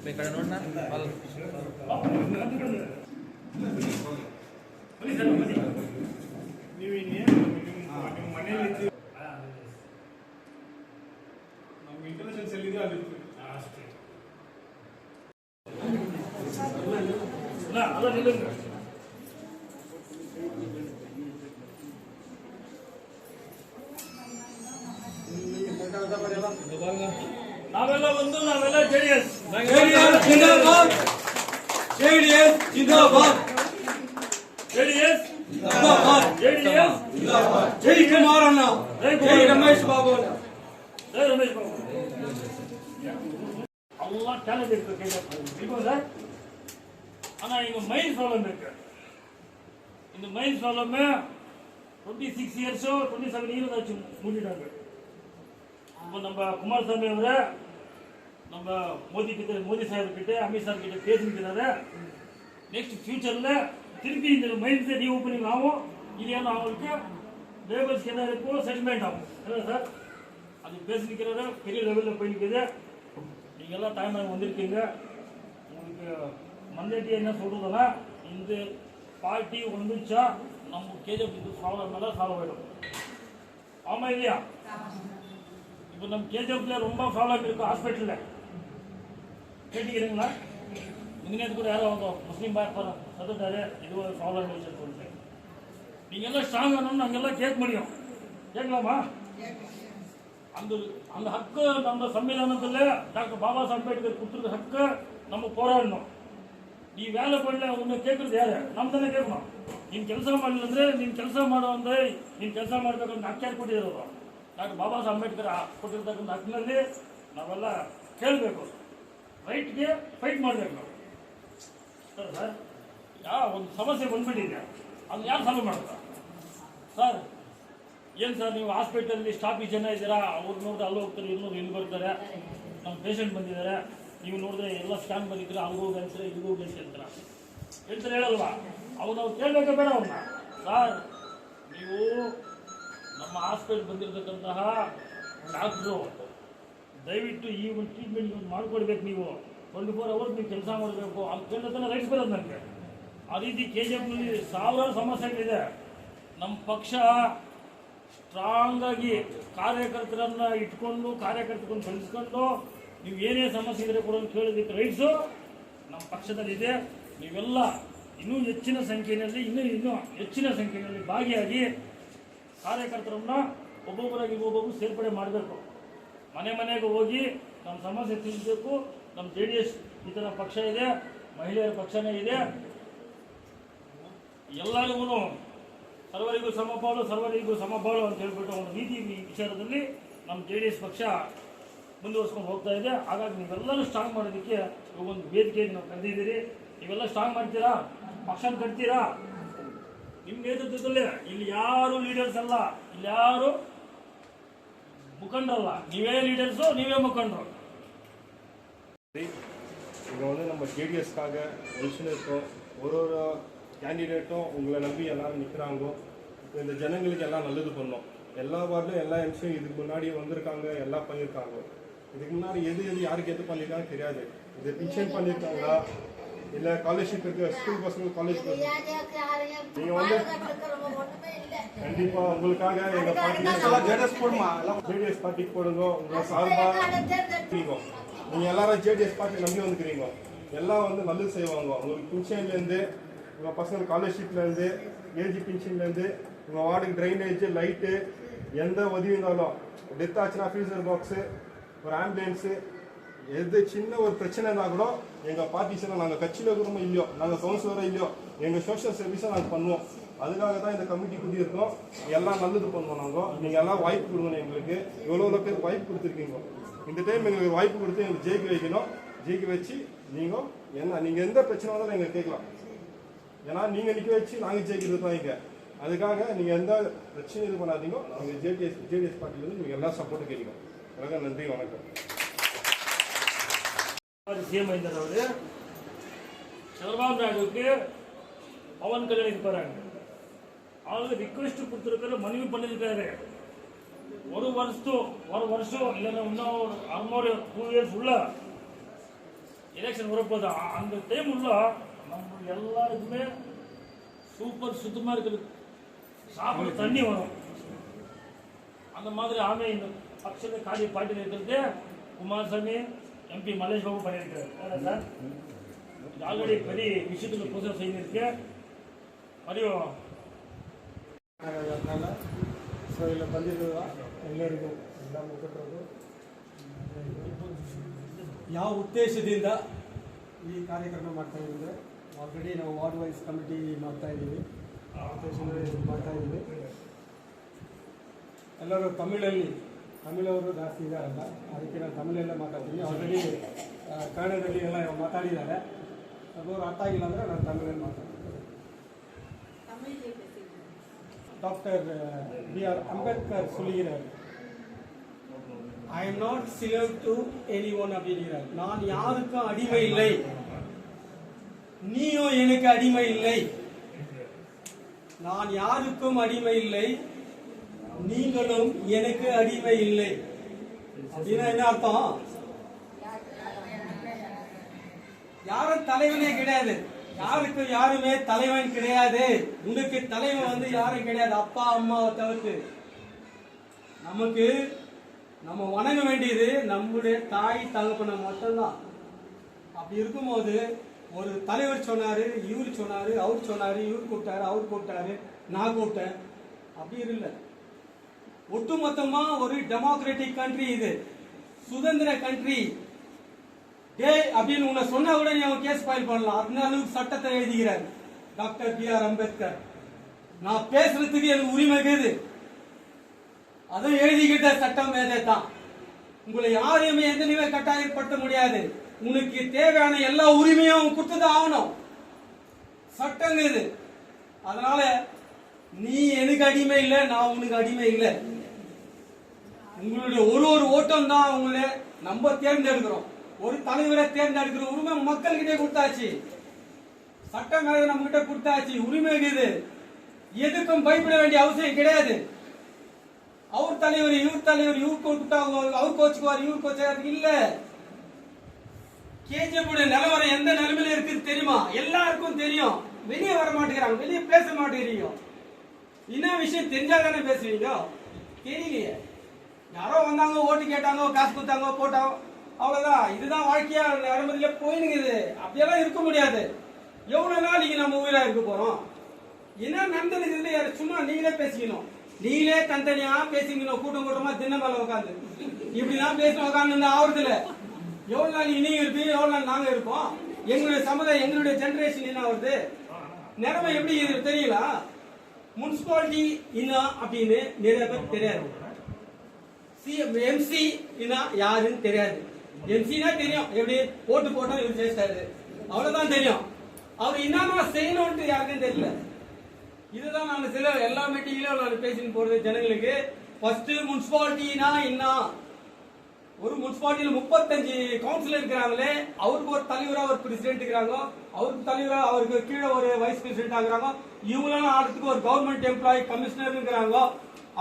ఇక్కడ ನೋಡೋಣ international cell ಇದೆ ಅಲ್ಲಿ ಅಷ್ಟೇ ನಾವೆಲ್ಲ ಒಂದು ನಾವೆಲ್ಲ ಜೆಡಿಎಸ್ ಜಿಂದಾಬಾದ್ ಜೆಡಿಎಸ್ ಜಿಂದಾಬಾದ್ ಜೆಡಿಎಸ್ ಜಿಂದಾಬಾದ್ ಜೆಡಿಎಸ್ ಜಿಂದಾಬಾದ್ ಜೈ ಕುಮಾರಣ್ಣ ಜೈ ರಮೇಶ್ ಬಾಬು ಜೈ ರಮೇಶ್ ಬಾಬು ಅಲ್ಲ ಟ್ಯಾಲೆಂಟ್ ಇರ್ಬೇಕು ಸರ್ ಅಣ್ಣ ಈಗ ಮೈನ್ ಪ್ರಾಬ್ಲಮ್ ಬೇಕು இந்த மைண்ட் ப்ராப்ளம் 26 இயர்ஸ் 27 இயர்ஸ் ஆச்சு மூடிட்டாங்க. இப்போ நம்ம குமாரசாமி அவரை நம்ம மோடி சாஹிப் கிட்ட அமித் ஷா கிட்ட பேசிக்கிறாரு. நெக்ஸ்ட் ஃபியூச்சர்ல திருப்பி இந்த மைண்ட் ரீ ஓப்பனிங் ஆகும். இது என்ன அவங்களுக்கு லேபர்ஸ்க்கு என்ன இருக்கும் செட்டில்மெண்ட் ஆகும் இல்லை சார். அது பேசிக்கிறாரு பெரிய லெவலில் போயிருக்குது. நீங்கள் எல்லாம் டைம் வந்திருக்கீங்க. உங்களுக்கு மந்தேட்டி என்ன சொல்றதுன்னா இந்த பார்ட்டி வந்துச்சா நம்ம கேஜிஎஃப் சால்வ் நல்லா சால்வ் ஆகிடும். ஆமாம் இல்லையா? இப்போ நம்ம கேஜிஎஃப்ல ரொம்ப ப்ராப்ளம் இருக்கு ஹாஸ்பிட்டலில் கேட்டுக்கிறீங்களா? முன்னே கூட யாரோ அவங்க முஸ்லீம் பாய் சத்துட்டாரு இது ஒரு ப்ராப்ளம் விஷயம் சொல்லிட்டு நீங்கள் எல்லாம் ஸ்ட்ராங் ஆகணும்னு நாங்கெல்லாம் கேட்க முடியும். கேட்கலாமா? அந்த அந்த ஹக்கு நம்ம சம்விதானத்தில் டாக்டர் பாபா சாஹேப் அம்பேத்கர் கொடுத்துருக்க ஹக்கு நம்ம போராடணும். ಈ ವೇಳೆ ಬಳ್ಳೆ ಅವನ್ನ ಕೇಳಿದ್ರೆ ಯಾರು ನಮ್ಮ ತಾನೇ ಕೇಳணும். ನೀನು ಕೆಲಸ ಮಾಡಲಿಲ್ಲಂದ್ರೆ ನೀನು ಕೆಲಸ ಮಾಡೋ ಅಂದ್ರೆ ನೀನು ಕೆಲಸ ಮಾಡಬೇಕಂತ ಹಕ್ಕು ಯಾರು ಕೊಟ್ಟಿರೋದು? ಡಾಕ್ಟರ್ ಬಾಬಾ ಸಾಹೇಬ್ ಅಂಬೇಡ್ಕರ್ ಕೊಟ್ಟಿರ್ತಕ್ಕಂಥ ಹಕ್ಕಿನಲ್ಲಿ ನಾವೆಲ್ಲ ಕೇಳಬೇಕು. ರೈಟ್ಗೆ ಫೈಟ್ ಮಾಡಬೇಕು ನಾವು. ಸರ್ ಸರ್ ಯಾವ ಒಂದು ಸಮಸ್ಯೆ ಬಂದ್ಬಿಟ್ಟಿದೆ ಅದು ಯಾರು ಸಾಲ್ವ್ ಮಾಡ್ತಾರೆ ಸರ್? ಏನು ಸರ್ ನೀವು ಹಾಸ್ಪಿಟಲಲ್ಲಿ ಸ್ಟಾಫಿ ಜನ ಇದ್ದೀರಾ, ಅವ್ರು ನೋಡಿದ್ರೆ ಅಲ್ಲಿ ಹೋಗ್ತಾರೆ, ಇನ್ನೂರು ಇಲ್ಲಿ ಬರ್ತಾರೆ, ನಮ್ಮ ಪೇಷಂಟ್ ಬಂದಿದ್ದಾರೆ, ನೀವು ನೋಡಿದ್ರೆ ಎಲ್ಲ ಸ್ಕ್ಯಾನ್ ಬಂದಿದ್ರೆ ಅವ್ರು ಹೋಗಿ ಅಂತಾರೆ ಇಲ್ಲಿಗೆ ಹೋಗಿ ಅಂತಾರ ಹೇಳ್ತಾರೆ ಹೇಳಲ್ವಾ? ಅವ್ರು ನಾವು ಕೇಳಬೇಕ ಬೇಡ ಅವ್ರನ್ನ? ಸರ್ ನೀವು ನಮ್ಮ ಹಾಸ್ಪಿಟಲ್ ಬಂದಿರತಕ್ಕಂತಹ ಡಾಕ್ಟ್ರು ದಯವಿಟ್ಟು ಈ ಒಂದು ಟ್ರೀಟ್ಮೆಂಟ್ ಯೂಸ್ ಮಾಡ್ಕೊಡ್ಬೇಕು. ನೀವು 24 ಅವರ್ಸ್ ನೀವು ಕೆಲಸ ಮಾಡಬೇಕು ಅಂತ ಕೇಳೋದನ್ನ ರೈಟ್ಸ್ ಬರೋದು ನನಗೆ. ಆ ರೀತಿ KGFನಲ್ಲಿ ಸಾವಿರಾರು ಸಮಸ್ಯೆಗಳಿದೆ. ನಮ್ಮ ಪಕ್ಷ ಸ್ಟ್ರಾಂಗ್ ಆಗಿ ಕಾರ್ಯಕರ್ತರನ್ನ ಇಟ್ಕೊಂಡು ಕಾರ್ಯಕರ್ತರನ್ನು ಬೆಳೆಸ್ಕೊಂಡು ನೀವು ಏನೇ ಸಮಸ್ಯೆ ಇದ್ರೆ ಕೂಡ ಕೇಳೋದಕ್ಕೆ ರೈಟ್ಸು ನಮ್ಮ ಪಕ್ಷದಲ್ಲಿದೆ. ನೀವೆಲ್ಲ ಇನ್ನೂ ಹೆಚ್ಚಿನ ಸಂಖ್ಯೆಯಲ್ಲಿ ಇನ್ನೂ ಹೆಚ್ಚಿನ ಸಂಖ್ಯೆಯಲ್ಲಿ ಭಾಗಿಯಾಗಿ ಕಾರ್ಯಕರ್ತರನ್ನ ಒಬ್ಬೊಬ್ಬರಾಗಿ ಒಬ್ಬೊಬ್ಬರು ಸೇರ್ಪಡೆ ಮಾಡಬೇಕು. ಮನೆ ಮನೆಗೆ ಹೋಗಿ ನಮ್ಮ ಸಮಸ್ಯೆ ತಿಳಿಸಬೇಕು. ನಮ್ಮ JDS ಈ ಥರ ಪಕ್ಷ ಇದೆ, ಮಹಿಳೆಯರ ಪಕ್ಷನೇ ಇದೆ, ಎಲ್ಲರಿಗೂ ಸರ್ವರಿಗೂ ಸಮಪಾಲು ಅಂತ ಹೇಳ್ಬಿಟ್ಟು ಒಂದು ನೀತಿ ವಿಚಾರದಲ್ಲಿ ನಮ್ಮ JDS ಪಕ್ಷ ಮುಂದುವರ್ಸ್ಕೊಂಡು ಹೋಗ್ತಾ ಇದೆ. ಹಾಗಾಗಿ ನೀವೆಲ್ಲರೂ ಸ್ಟ್ರಾಂಗ್ ಮಾಡೋದಕ್ಕೆ ಒಂದು ವೇದಿಕೆಯನ್ನು ನಾವು ಕರೆದಿದ್ದೀರಿ. ನೀವೆಲ್ಲ ಸ್ಟ್ರಾಂಗ್ ಮಾಡ್ತೀರಾ, ಪಕ್ಷನ ಕಟ್ತೀರಾ. ನಿಮ್ಮ ನೇತೃತ್ವದಲ್ಲೇ ಇಲ್ಲಿ ಯಾರು ಲೀಡರ್ಸ್ ಅಲ್ಲ, ಇಲ್ಲಿ ಯಾರು ಮುಖಂಡರಲ್ಲ, ನೀವೇ ಲೀಡರ್ಸು, ನೀವೇ முகண்டோ. இங்கே வந்து நம்ம JDSக்காக எலெக்ஷனுக்கும் ஒரு கேண்டிடேட்டும் உங்களை நம்பி எல்லாரும் நிற்கிறாங்கோ. இப்போ இந்த ஜனங்களுக்கு எல்லாம் நல்லது பண்ணோம். எல்லா வார்டிலும் எல்லா எம்சியும் இதுக்கு முன்னாடி வந்திருக்காங்க, எல்லாம் பண்ணியிருக்காங்க. இதுக்கு முன்னாடி எது யாருக்கு எது பண்ணியிருக்காங்க தெரியாது. இது பின்ஷன் பண்ணியிருக்காங்களா இல்லை ஸ்காலர்ஷிப் இருக்கு ஸ்கூல் பசங்க காலேஜ் நீங்கள் வந்து கண்டிப்பாக உங்களுக்காக எங்கள் பார்ட்டி JDS பார்ட்டிக்கு போடுங்க. உங்களை சார்பாக நீங்கள் எல்லாரும் JDS பார்ட்டி நம்பி வந்துக்கிறீங்க. எல்லாம் வந்து நல்லது செய்வாங்க. உங்களுக்கு பின்ஷன்லேருந்து உங்கள் பசங்க ஸ்காலர்ஷிப்லேருந்து ஏஜி பின்ஷன்லேருந்து உங்கள் வார்டுக்கு ட்ரைனேஜ் லைட்டு எந்த உதவி இருந்தாலும் டெத் ஆச்சுன்னா ஃப்ரீசர் பாக்ஸு ஒரு ஆம்புலன்ஸு எது சின்ன ஒரு பிரச்சனைனா கூட எங்கள் பார்ட்டிஸில் நாங்கள் கட்சியில் இருக்கிறோமோ இல்லையோ, நாங்கள் கவுன்சிலரோ இல்லையோ, எங்கள் சோஷியல் சர்வீஸை நாங்கள் பண்ணுவோம். அதுக்காக தான் இந்த கமிட்டி கூட்டியிருக்கோம். எல்லாம் நல்லது பண்ணுவோம். நீங்கள் எல்லாம் வாய்ப்பு கொடுக்கணும். எங்களுக்கு எவ்வளோ பேர் வாய்ப்பு கொடுத்துருக்கீங்க. இந்த டைம் எங்களுக்கு வாய்ப்பு கொடுத்து எங்களுக்கு ஜெயிக்க வைக்கணும். ஜெயிக்க வச்சு நீங்கள் எந்த பிரச்சனை வந்தாலும் எங்களுக்கு கேட்கலாம். ஏன்னா நீங்கள் நிற்க வச்சு நாங்கள் ஜெயிக்கிறது தான் இங்கே. அதுக்காக நீங்கள் எந்த பிரச்சனையும் இது பண்ணாதீங்க. நாங்கள் JDS பார்ட்டிலேருந்து நீங்கள் எல்லா சப்போர்ட்டும் கேட்கணும். வணக்கம், நன்றி, வணக்கம். சிஎம் அவர் சந்திரபாபு நாயுடுக்கு பவன் கல்யாணம் இருப்பாங்க. அவங்களுக்கு ரிக்வெஸ்ட் கொடுத்துருக்காரு, மனைவி பண்ணியிருக்காரு. ஒரு வருஷம் இல்லைன்னா இன்னும் ஒரு அறுநூறு 2 years உள்ள எலெக்ஷன் வரப்போது. அந்த டைம் உள்ள நம்ம எல்லாருக்குமே சூப்பர் சுத்தமாக இருக்குது, சாப்பிட தண்ணி வரும். அந்த மாதிரி ஆமே இந்த பட்சத்தை காலி பாட்டில் இருக்கிறது குமாரசாமி எம்பி மலேஷ் பாபு பண்ணியிருக்காரு சார். ஆல்ரெடி பெரிய விஷயத்துக்கு புதுசாக செய்திருக்கு. மறுபடியும் ಸೊ ಇಲ್ಲ ಬಂದಿರುವ ಎಲ್ಲರಿಗೂ ಎಲ್ಲ ಮುಖಂಡರು ಯಾವ ಉದ್ದೇಶದಿಂದ ಈ ಕಾರ್ಯಕ್ರಮ ಮಾಡ್ತಾ ಇದ್ದೀವಿ. ಆಲ್ರೆಡಿ ನಾವು ವಾರ್ಡ್ ವೈಸ್ ಕಮಿಟಿ ಮಾಡ್ತಾ ಇದ್ದೀವಿ, ಮಾಡ್ತಾ ಇದ್ದೀವಿ. ಎಲ್ಲರೂ ತಮಿಳವರು ಜಾಸ್ತಿ ಇದ್ದಾರಲ್ಲ, ಅದಕ್ಕೆ ನಾನು ತಮಿಳಲ್ಲೇ ಮಾತಾಡ್ತೀನಿ. ಆಲ್ರೆಡಿ ಕನ್ನಡದಲ್ಲಿ ಎಲ್ಲ ಮಾತಾಡಿದ್ದಾರೆ. ಅದು ಅರ್ಥ ಆಗಿಲ್ಲ ಅಂದರೆ ನಾನು ತಮಿಳಲ್ಲಿ ಮಾತಾಡ್ತೀನಿ. Doctor B.R. அம்பேத்கர் சொல்லுகிறார், I am not slave to anyone அப்படிங்கிறார். நான் யாருக்கும் அடிமை இல்லை, நீயும் எனக்கு அடிமை இல்லை. நான் யாருக்கும் அடிமை இல்லை, நீங்களும் எனக்கு அடிமை இல்லை. அப்படின்னா என்ன அர்த்தம்? யாரும் தலைவனே கிடையாது, யாருக்கும் யாருமே தலைவன் கிடையாது. உனக்கு தலைவன் வந்து யாரும் கிடையாது, அப்பா அம்மாவை தவிர்த்து. நமக்கு நம்ம வணங்க வேண்டியது நம்முடைய தாய் தகப்பனை மட்டும்தான். அப்படி இருக்கும்போது ஒரு தலைவர் சொன்னாரு, இவர் சொன்னாரு, அவர் சொன்னாரு, இவர் கூப்பிட்டாரு, அவர் கூப்பிட்டாரு, நான் கூப்பிட்டேன், அப்படி இல்லை. ஒட்டுமொத்தமா ஒரு டெமோக்ராட்டிக் கண்ட்ரி, இது சுதந்திர கண்ட்ரி. டே அப்படின்னு உன்னை சொன்னா கூட நீ அவன் கேஸ் ஃபைல் பண்ணலாம். அந்த அளவுக்கு சட்டத்தை எழுதுகிறார் டாக்டர் B.R. அம்பேத்கர். நான் பேசுறதுக்கு எனக்கு உரிமை இருக்குது, அதை எழுதிக்கிட்ட சட்டம் மேதே தான். உங்களை யாரையுமே எந்த நிலை கட்டாயப்படுத்த முடியாது. உனக்கு தேவையான எல்லா உரிமையும் கொடுத்துதான் ஆகணும், சட்டம் இது. அதனால நீ எனக்கு அடிமை இல்லை, நான் உனக்கு அடிமை இல்லை. உங்களுடைய ஒரு ஓட்டம் தான் உங்களை நம்ம தேர்ந்தெடுக்கிறோம். ஒரு தலைவரை தேர்ந்தெடுக்கிற உரிமை மக்கள்கிட்ட கொடுத்தாச்சு, சட்டம் நம்ம கிட்ட கொடுத்தாச்சு, உரிமை இருக்குது. எதுக்கும் பயப்பட வேண்டிய அவசியம் கிடையாது. அவர் தலைவர், இவர் தலைவர், இவர் கூப்பிட்டாங்க, அவர் கோச்சுக்குவார், இவர் கோச்சார் இல்ல. கேஜிஎஃப் நிலவரம் எந்த நிலைமையில இருக்குது தெரியுமா? எல்லாருக்கும் தெரியும். வெளியே வர மாட்டேங்கிறாங்க, வெளியே பேச மாட்டேங்கிறீங்க. என்ன விஷயம் தெரிஞ்சாதானே பேசுவீங்க? தெரியலையே. யாரோ வந்தாங்க, ஓட்டு கேட்டாங்க, காசு கொடுத்தாங்க, போட்டாங்க, அவ்வளவுதான். இதுதான் வாழ்க்கையா நடைமுறையில போயினுங்குது. அப்படியெல்லாம் இருக்க முடியாது. எவ்வளவு நாள் இங்க நம்ம உயிரா இருக்க போறோம்? என்ன நடந்தது சும்மா நீங்களே பேசிக்கணும், நீங்களே தனித்தனியா பேசிக்கணும். கூட்டமா தின்ன மேல உட்காந்து இப்படிதான் பேச உட்காந்து ஆவறதுல எவ்வளவு நாள் நீங்க இருப்பீங்க, எவ்வளவு நாள் நாங்க இருப்போம்? எங்களுடைய சமுதாயம், எங்களுடைய ஜெனரேஷன் என்ன ஆகுது? நிலைமை எப்படி தெரியல. முனிசிபாலிட்டி என்ன அப்படின்னு நிறைய பேர் தெரியாது. எம்சி யாருன்னு தெரியாது. எம்சினா தெரியும், எப்படி ஓட்டு போட்டா இவர் ஜெயிச்சாரு, அவ்வளவுதான் தெரியும். அவர் என்னமா செய்யணும்னு யாருக்கும் தெரியல. இதுதான் நான் சில எல்லா மீட்டிங்லயும் நான் பேசிட்டு போறது ஜனங்களுக்கு. ஃபர்ஸ்ட் முனிசிபாலிட்டினா என்ன? ஒரு முனிசிபாலிட்டியில 35 கவுன்சிலர் இருக்கிறாங்களே, அவருக்கு ஒரு தலைவரா ஒரு பிரசிடென்ட் இருக்கிறாங்க, அவருக்கு தலைவரா அவருக்கு கீழே ஒரு வைஸ் பிரசிடென்ட் ஆகுறாங்க. இவங்களெல்லாம் ஆடுறதுக்கு ஒரு கவர்மெண்ட் எம்ப்ளாயி கமிஷனர் இருக்கிறாங்க,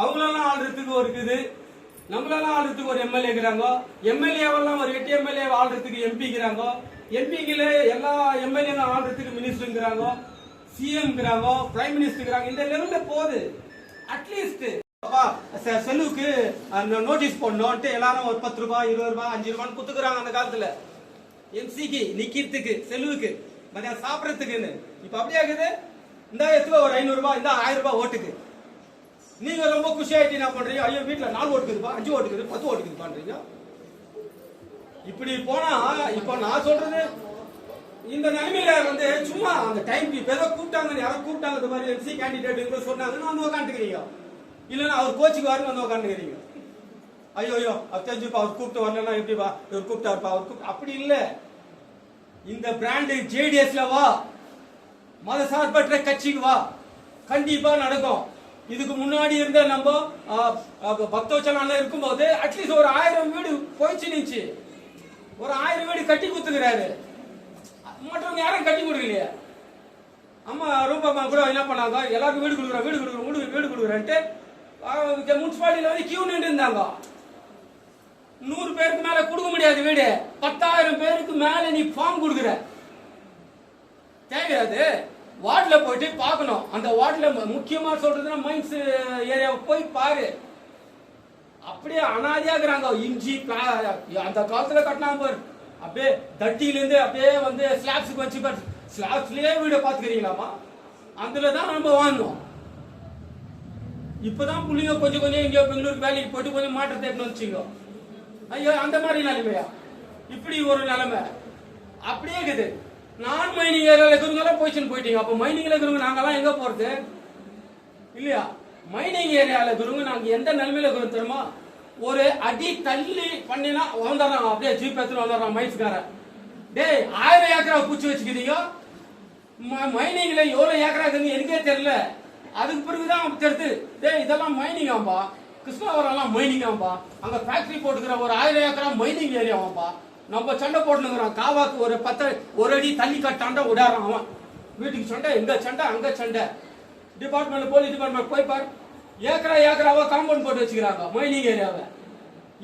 அவங்களெல்லாம் ஆடுறதுக்கு ஒரு இருக்குது. நம்மளெல்லாம் ஆளுறதுக்கு ஒரு எம்எல்ஏ இருக்கிறாங்க, எம்எல்ஏவெல்லாம் ஒரு 8 எம்எல்ஏ ஆளுறதுக்கு எம்பி இருக்கிறாங்க, எம்பிங்கள எல்லா எம்எல்ஏ ஆளுறதுக்கு மினிஸ்டர் இருக்கிறாங்க, சிஎம் இருக்கிறாங்க, பிரைம் மினிஸ்டர் இருக்கிறாங்க. இந்த லெவல்ல போகுது. அட்லீஸ்ட் செலவுக்கு நோட்டீஸ் போடணும்ட்டு எல்லாரும் ஒரு 10 ரூபாய், 20 ரூபாய், 5 ரூபாய் குத்துக்குறாங்க அந்த காலத்துல. எம்சிக்கு நிக்கிறதுக்கு, செலவுக்கு, மதியம் சாப்பிடறதுக்குன்னு. இப்ப அப்படியே ஆகுது. இந்த இடத்துல ஒரு 500 ரூபாய், இந்த 1000 ரூபாய் ஓட்டுக்கு. நீங்க ரொம்ப குஷி ஆயிட்டு என்ன பண்றீங்க? ஐயோ வீட்டுல 4 ஓட்டுக்குதுப்பா, 5 ஓட்டுக்குது, 10 ஓட்டுக்குது பண்றீங்க. இப்படி போனா இப்ப நான் சொல்றது இந்த நிலைமையில வந்து சும்மா அந்த டைம் இப்ப ஏதோ கூப்பிட்டாங்க, யாரோ கூப்பிட்டாங்க, இந்த மாதிரி எம்சி கேண்டிடேட் சொன்னாங்கன்னு வந்து உட்காந்துக்கிறீங்க. இல்லைன்னா அவர் கோச்சுக்கு வரணும் வந்து உட்காந்துக்கிறீங்க. ஐயோ அவர் தெரிஞ்சுப்பா, அவர் கூப்பிட்டு வரலன்னா எப்படிப்பா, இவர் கூப்பிட்டாருப்பா, அவர் கூப்பிட்டு அப்படி இல்லை. இந்த பிராண்டு ஜேடிஎஸ்ல வா, மத சார்பற்ற கட்சிக்கு வா, கண்டிப்பா நடக்கும். இதுக்கு முன்னாடி இருந்த நம்ம பக்தவச்சலம் இருக்கும்போது அட்லீஸ்ட் ஒரு 1000 வீடு போயிச்சு நிச்சு, ஒரு 1000 வீடு கட்டி கொடுத்துக்கிறாரு. மற்றவங்க யாரும் கட்டி கொடுக்கலையே. அம்மா ரூபாம்மா கூட என்ன பண்ணாங்க, எல்லாருக்கும் வீடு கொடுக்குறேன்ட்டு முனிசிபாலிட்டியில வந்து கியூ நின்று இருந்தாங்க. 100 பேருக்கு மேல கொடுக்க முடியாது வீடு. 10,000 பேருக்கு மேல நீ ஃபார்ம் கொடுக்குற, தேவையாது. வார்டுல போயிட்டு பார்க்கணும். அந்த வார்டுல முக்கியமா சொல்றதுன்னா மைன்ஸ் ஏரியாவை போய் பாரு. அப்படியே அனாதையா இருக்கிறாங்க. இஞ்சி அந்த காலத்துல கட்டினாங்க பாரு, அப்படியே தட்டில இருந்து அப்படியே வந்து ஸ்லாப்ஸுக்கு வச்சு பாரு. ஸ்லாப்ஸ்லயே வீடை பாத்துக்கிறீங்களாமா? அதுலதான் நம்ம வாங்கணும். இப்பதான் புள்ளிங்க கொஞ்சம் இங்க பெங்களூருக்கு வேலைக்கு போயிட்டு கொஞ்சம் மாற்றத்தை எடுத்து வச்சுங்க. ஐயோ அந்த மாதிரி நிலைமையா? இப்படி ஒரு நிலைமை அப்படியே இருக்குது. நான் மைனிங் ஏரியால இருக்கிறவங்க போயிட்டீங்க. அப்ப மைனிங்ல இருக்கிறவங்க நாங்கெல்லாம் எங்க போறது இல்லையா? மைனிங் ஏரியால இருக்கிறவங்க நாங்க எந்த நிலைமையில இருக்கிறோம் தெரியுமா? ஒரு அடி தள்ளி பண்ணினா வந்துடுறான், அப்படியே ஜீப் எடுத்துட்டு வந்துடுறான் மைன்ஸ்காரன். டேய் 1000 ஏக்கரா பூச்சி வச்சுக்கிறீங்க, மைனிங்ல எவ்வளவு ஏக்கரா இருக்குன்னு எனக்கே தெரியல. அதுக்கு பிறகுதான் தெரியுது, டேய் இதெல்லாம் மைனிங் ஆம்பா, கிருஷ்ணாவரம் மைனிங் ஆம்பா, அங்க ஃபேக்டரி போட்டுக்கிற ஒரு 1000 ஏக்கரா மைனிங் ஏரியாவாம்பா. நம்ம சண்டை போட்டுனுக்குறோம். காவாக்கு ஒரு அடி தள்ளி கட்டாண்ட விடாறான் அவன். வீட்டுக்கு சண்டை, எங்க சண்டை அங்க சண்டை. டிபார்ட்மெண்ட் போலீஸ் டிபார்ட்மெண்ட் போய் பாரு, ஏக்கராவா காம்பவுண்ட் போட்டு வச்சுக்கிறாங்க மைனிங் ஏரியாவை.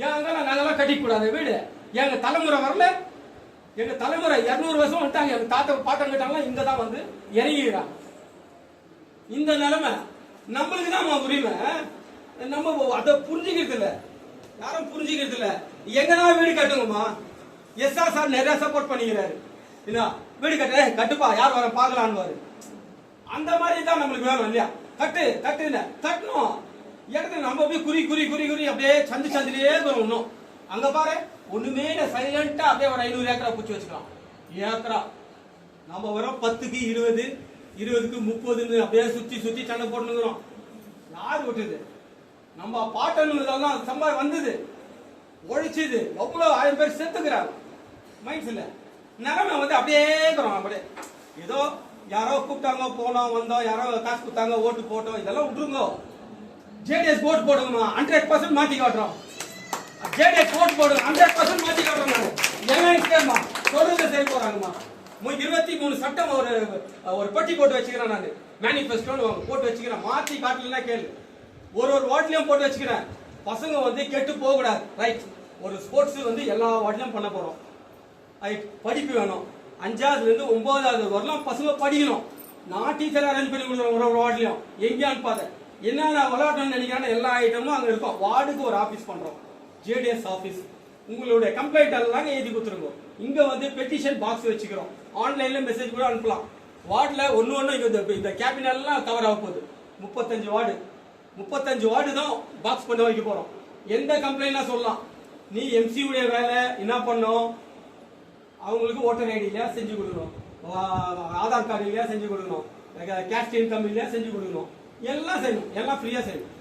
ஏன் அங்கெல்லாம் நாங்கெல்லாம் கட்டிக்க கூடாது வீடு? எங்க தலைமுறை வரல, எங்க தலைமுறை 200 வருஷம் வந்துட்டாங்க. எங்க தாத்தா பாட்டம் கட்டாங்களா இங்க தான் வந்து இறங்கிக்கிறாங்க. இந்த நிலைமை நம்மளுக்கு தான் உரிமை. நம்ம அதை புரிஞ்சுக்கிறது இல்ல, யாரும் புரிஞ்சுக்கிறது இல்ல. எங்கன்னா வீடு கட்டுங்கம்மா. சார் நிறைய சப்போர்ட் பண்ணிக்கிறாரு. என்ன வீடு கட்டுப்பா, யார் வர பாக்கலான்னு. அந்த மாதிரி தான் நம்மளுக்கு வேணும் இல்லையா? கட்டணும் இடத்துல நம்ம போய் குறி அப்படியே சந்திலே இருக்கணும். அங்க பாரு ஒண்ணுமே இல்ல, சைலண்டா அப்படியே ஒரு 500 ஏக்கரா பூச்சி வச்சுக்கலாம். ஏக்கரா நம்ம வரோம் 10க்கு 20, 20க்கு 30 அப்படியே சுத்தி சண்டை போட்டுக்கிறோம். யார் விட்டுது? நம்ம பாட்டனுதான் சம்பாதி வந்தது, ஒழிச்சுது. எவ்வளவு 1000 பேர் செத்துக்கிறாங்க மைண்ட்ஸ்ல. நிலைமை வந்து அப்படியே இருக்கிறோம். அப்படியே ஏதோ யாரோ கூப்பிட்டாங்க, போனோம் வந்தோம், யாரோ காசு கொடுத்தாங்க, ஓட்டு போட்டோம், இதெல்லாம் விட்டுருங்க. ஜேடிஎஸ் ஓட்டு போடுங்கம்மா, 100% மாத்தி காட்டுறோம். ஜேடிஎஸ் ஓட்டு போடுங்க, 100% மாத்தி காட்டுறோம். என்னன்னு சொல்றது செய்ய போறாங்கம்மா. 23 சட்டம் ஒரு பட்டி போட்டு வச்சுக்கிறேன். நான் மேனிபெஸ்டோன்னு போட்டு வச்சுக்கிறேன். மாத்தி காட்டலாம் கேளு. ஒரு வார்டுலயும் போட்டு வச்சுக்கிறேன். பசங்க வந்து கெட்டு போக கூடாது. ரைட். ஒரு ஸ்போர்ட்ஸ் வந்து எல்லா வார்டுலயும் பண்ண போறோம். ரைட். படிப்பு வேணும். 5ஆவதுல இருந்து 9ஆவது வரலாம் பசங்க படிக்கணும். நான் டீச்சர் அரேஞ்ச் பண்ணி கொடுக்குறேன் ஒரு வார்டுலயும். எங்கேயான்னு பார்த்தேன், என்னென்ன விளையாட்டணும்னு நினைக்கிறேன் எல்லா ஐட்டமும் அங்க இருக்கும். வார்டுக்கு ஒரு ஆபீஸ் பண்றோம், ஜேடிஎஸ் ஆபீஸ். உங்களுடைய கம்ப்ளைண்ட் எல்லாம் எழுதி கொடுத்துருங்க. இங்க வந்து பெட்டிஷன் பாக்ஸ் வச்சுக்கிறோம். ஆன்லைன்ல மெசேஜ் கூட அனுப்பலாம். வார்டுல ஒன்னு இந்த கேபின் எல்லாம் கவர் ஆக போகுது. 35 வார்டு தான் பாக்ஸ் பண்ண வைக்க போறோம். எந்த கம்ப்ளைண்ட்னா சொல்லலாம். நீ எம்சி உடைய வேலை என்ன பண்ணும்? அவங்களுக்கு ஓட்டர் ஐடி இல்லையா செஞ்சு கொடுக்கணும், ஆதார் கார்டு இல்லையா செஞ்சு கொடுக்கணும், கேஸ்ட் இன்கம் இல்லையா செஞ்சு கொடுக்கணும். எல்லாம் செய்யணும், எல்லாம் ஃப்ரீயா செய்யணும்.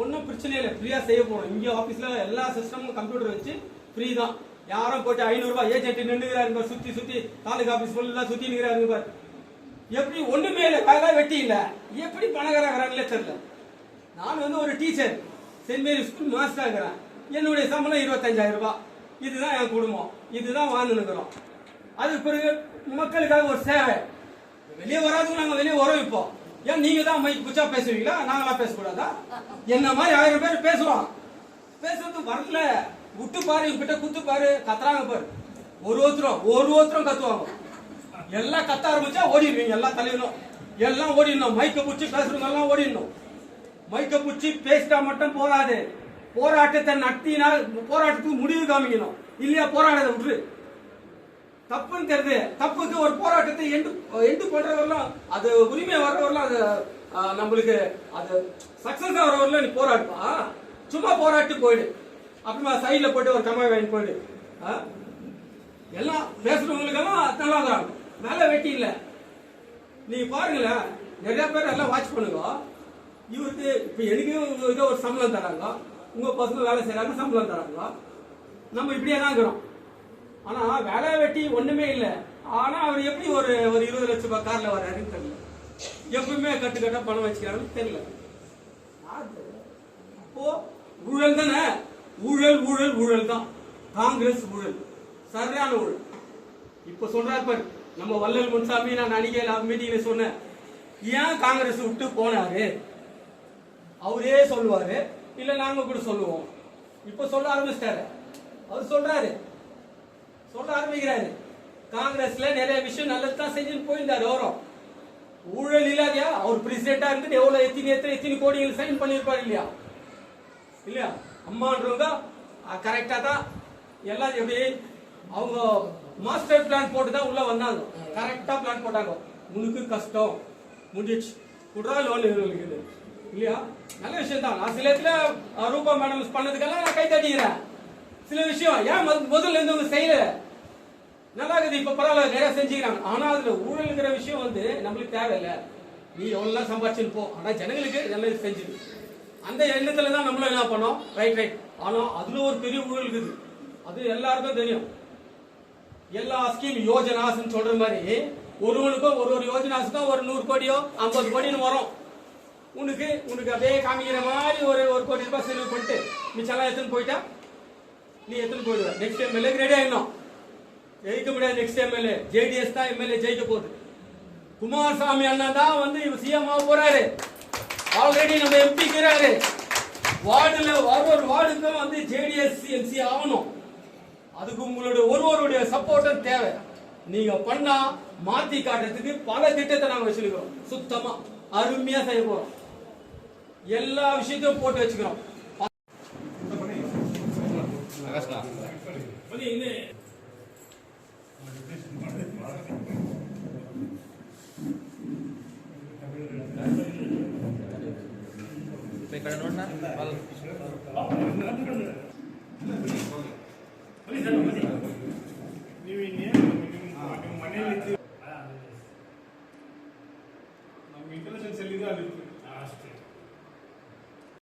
ஒன்றும் பிரச்சனை இல்லை, ஃப்ரீயா செய்ய போறோம். இங்க ஆபீஸ்ல எல்லா சிஸ்டமும் கம்ப்யூட்டர் வச்சு ஃப்ரீ தான். யாரும் போட்டு 500 ரூபாய் ஏஜென்ட் நின்றுகிறாரு சுத்தி தாலுகா ஆபீஸ் ஃபுல்லா சுத்தி நிற்கிறாரு பாரு. எப்படி ஒண்ணுமே இல்லை, வேலை வெட்டி இல்ல, எப்படி பணக்காரங்களே தெரியல. நான் வந்து ஒரு டீச்சர், சென்ட் மேரி ஸ்கூல் மாஸ்டர் இருக்கிறேன். என்னுடைய சம்பளம் 25,000 ரூபாய். இதுதான் என் குடும்பம், இதுதான் வாழ்ந்துருக்கிறோம். அதுக்கு பிறகு மக்களுக்காக ஒரு சேவை. வெளியே வராதுங்க, நாங்க வெளியே வரோம். இப்போ ஏன் நீங்க தான் மைக் குச்சா பேசுவீங்களா? நாங்களாம் பேசக்கூடாதா? என்ன மாதிரி 1000 பேர் பேசுவோம். பேசுறது வரல, விட்டு பாரு, இவங்கிட்ட குத்து பாரு, கத்துறாங்க பாரு. ஒருத்தரும் கத்துவாங்க. எல்லாம் கத்த ஆரம்பிச்சா ஓடிடுவீங்க. எல்லா தலைவரும் எல்லாம் ஓடிடணும். மைக்க பிடிச்சி பேசுறவங்க எல்லாம் ஓடிடணும். மைக்க பிடிச்சி பேசிட்டா மட்டும் போராது. போராட்டத்தை நடத்தினா போராட்டத்துக்கு முடிவு காமிக்கணும். இல்லையா போராடாத விட்டுரு. தப்புன்னு தெரியுது. தப்புக்கு ஒரு போராட்டத்தை எண்டு பண்றவரெல்லாம், அது உரிமை வர்றவரெல்லாம், அது நம்மளுக்கு அது சக்சஸ் ஆகிறவரெல்லாம் நீ போராடுப்பா. சும்மா போராட்டு போயிடு. அப்புறமா சைட்ல போயிட்டு ஒரு கம்மாய் வாங்கி போயிடு. எல்லாம் பேசுறவங்களுக்கெல்லாம் நல்லா இருக்கிறாங்க, வேலை வெட்டி இல்ல. நீங்க பாருங்களேன், நிறைய பேர் எல்லாம் வாட்ச் பண்ணுங்க. இவருக்கு இப்ப எனக்கு ஏதோ ஒரு சம்பளம் தராங்க, உங்க பசங்க வேலை செய்யறாங்க, சம்பளம் தராங்க. நம்ம இப்படியே தான் இருக்கிறோம். ஆனா வேலை வெட்டி ஒண்ணுமே இல்ல. ஆனா அவர் எப்படி ஒரு 20 லட்சம் ரூபாய் கார்ல வர்றாருன்னு தெரியல. எப்பவுமே கட்டுக்கட்டா பணம் வச்சுக்கிறாருன்னு தெரியல. அப்போ ஊழல் தானே, ஊழல் தான். காங்கிரஸ் ஊழல், சரியான ஊழல். இப்ப சொல்றாரு பாரு, நம்ம வள்ளல் முன்சாமி நான் அன்னைக்கு மீட்டிங்ல சொன்னேன், ஏன் காங்கிரஸ் விட்டு போனாரு அவரே சொல்லுவாரு, இல்ல நாங்க கூட சொல்லுவோம். இப்ப சொல்ல ஆரம்பிச்சிட்டாரு, அவர் சொல்ல ஆரம்பிக்கிறாரு. காங்கிரஸ்ல நிறைய விஷயம் நல்லதுதான் செஞ்சுட்டு போயிருந்தாரு. அவரும் ஊழல் இல்லாதியா, அவர் பிரசிடென்டா இருந்து எவ்வளவு எத்தனை கோடிகள் சைன் பண்ணிருப்பாரு இல்லையா? அம்மான்றவங்க கரெக்டா தான் எல்லாம் எப்படி அவங்க மாஸ்டர் பிளான் போட்டு தான் உள்ள வந்தாங்க. கரெக்டா பிளான் போட்டாங்க. உனக்கு கஷ்டம் முடிஞ்சிச்சு, குடுறா லோன் இருக்குது இல்லையா? நல்ல விஷயம் தான். நான் சில இடத்துல ரூபா மேடம் பண்ணதுக்கெல்லாம் நான் கை தட்டிக்கிறேன். சில விஷயம் ஏன் முதல்ல இருந்தவங்க செய்யல, நல்லா இருக்குது, இப்ப பரவாயில்ல நிறைய செஞ்சுக்கிறாங்க. ஆனா அதுல ஊழல்ங்கிற விஷயம் வந்து நம்மளுக்கு தேவையில்லை. நீ எவ்வளவு சம்பாதிச்சுன்னு போ, ஆனா ஜனங்களுக்கு எல்லாம் செஞ்சுது. அந்த எண்ணத்துல தான் நம்மளும் என்ன பண்ணோம், ரைட். ஆனா அதுல ஒரு பெரிய ஊழல் இருக்குது, அது எல்லாருக்கும் தெரியும். எல்லா ஸ்கீம் யோஜனாஸ் சொல்ற மாதிரி ஒருவனுக்கும் ஒரு யோஜனாஸுக்கும் ஒரு 100 கோடியோ 50 கோடின்னு வரும். உனக்கு அப்படியே காமிக்கிற மாதிரி ஒரு கோடி ரூபாய் செலவு பண்ணிட்டு மிச்சம் எடுத்துன்னு போயிட்டா நீ எடுத்துன்னு போயிடுவ. நெக்ஸ்ட் எம்எல்ஏ ரெடி ஆயிடணும். ஜெயிக்க முடியாது. நெக்ஸ்ட் எம்எல்ஏ ஜேடிஎஸ் தான் எம்எல்ஏ ஜெயிக்க போகுது. குமாரசாமி அண்ணா தான் வந்து சிஎம் ஆக போறாரு. ஆல்ரெடி நம்ம எம்பி இருக்கிறாரு. வார்டுல ஒரு வார்டுக்கும் வந்து ஜேடிஎஸ் எம்சி ஆகணும். அதுக்கு உங்களுடைய ஒருவருடைய சப்போர்ட்டும் தேவை. நீங்க பண்ணா மாத்தி காட்டுறதுக்கு பல திட்டத்தை நாங்க வச்சிருக்கிறோம். சுத்தமா அருமையா செய்ய போறோம். எல்லா விஷயத்தையும் போட்டு வச்சுக்கிறோம். ನಮ್ಮ ಇಂಟರ್ನ್ಯಾಷನಲ್ ಸೆಲ್ ಇದೆ ಅಲ್ಲಿ